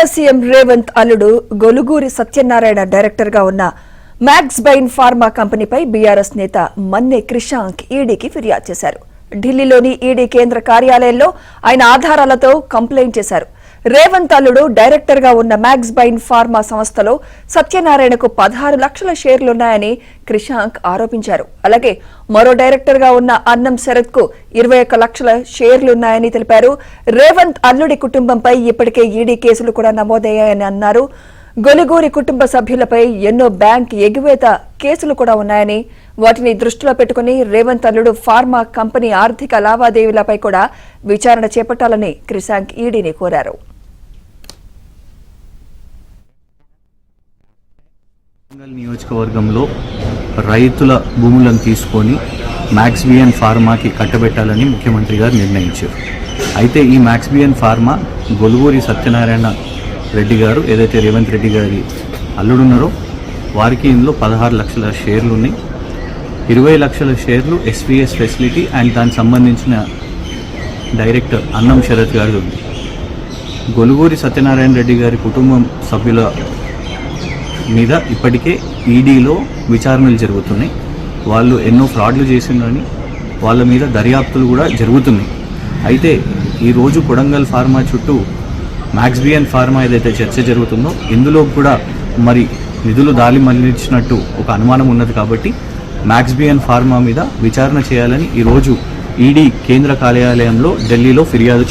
Telangana CM Revanth అల్లుడు Goluguri Satyanarayana director గా ఉన్న మ్యాక్స్బైన్ ఫార్మా కంపెనీపై బీఆర్ఎస్ నేత మన్నె క్రిషాంక్ ఈడీకి ఫిర్యాదు చేశారు. ఢిల్లీలోని ఈడీ కేంద్ర కార్యాలయంలో ఆయన ఆధారాలతో కంప్లైంట్ చేశారు. రేవంత్ అల్లుడు డైరెక్టర్ గా ఉన్న మ్యాక్స్బైన్ ఫార్మా సంస్థలో సత్యనారాయణకు 16 లక్షల షేర్లున్నాయని క్రిషాంక్ ఆరోపించారు. అలాగే మరో డైరెక్టర్ గా ఉన్న అన్నం శరత్ కు 21 లక్షల షేర్లున్నాయని తెలిపారు. రేవంత్ అల్లుడి కుటుంబంపై ఇప్పటికే ఈడీ కేసులు కూడా నమోదయ్యాయని అన్నారు. గొలుగూరి కుటుంబ సభ్యులపై ఎన్నో బ్యాంక్ ఎగువేత కేసులు కూడా ఉన్నాయని, వాటిని దృష్టిలో పెట్టుకుని రేవంత్ అల్లుడు ఫార్మా కంపెనీ ఆర్థిక లావాదేవీలపై కూడా విచారణ చేపట్టాలని క్రిషాంక్ ఈడీని కోరారు. నియోజకవర్గంలో రైతుల భూములను తీసుకొని మ్యాక్స్బియన్ ఫార్మాకి కట్టబెట్టాలని ముఖ్యమంత్రి గారు నిర్ణయించారు. అయితే ఈ మ్యాక్స్బియన్ ఫార్మా గొలుగూరి సత్యనారాయణ రెడ్డి గారు ఏదైతే రేవంత్ రెడ్డి గారి అల్లుడున్నారో వారికి ఇందులో 16 లక్షల షేర్లు ఉన్నాయి. 20 లక్షల షేర్లు ఎస్వీఎస్ ఫెసిలిటీ అండ్ దానికి సంబంధించిన డైరెక్టర్ అన్నం శరత్ గారి ఉంది. గొలుగూరి సత్యనారాయణ రెడ్డి గారి కుటుంబం సభ్యుల మీద ఇప్పటికే ఈడీలో విచారణలు జరుగుతున్నాయి. వాళ్ళు ఎన్నో ఫ్రాడ్లు చేసిందని వాళ్ళ మీద దర్యాప్తులు కూడా జరుగుతున్నాయి. అయితే ఈరోజు కొడంగల్ ఫార్మా చుట్టూ మ్యాక్స్బియన్ ఫార్మా ఏదైతే చర్చ జరుగుతుందో ఇందులో కూడా మరి నిధులు దారి మళ్లించినట్టు ఒక అనుమానం ఉన్నది. కాబట్టి మ్యాక్స్బియన్ ఫార్మా మీద విచారణ చేయాలని ఈరోజు ఈడీ కేంద్ర కార్యాలయంలో ఢిల్లీలో ఫిర్యాదు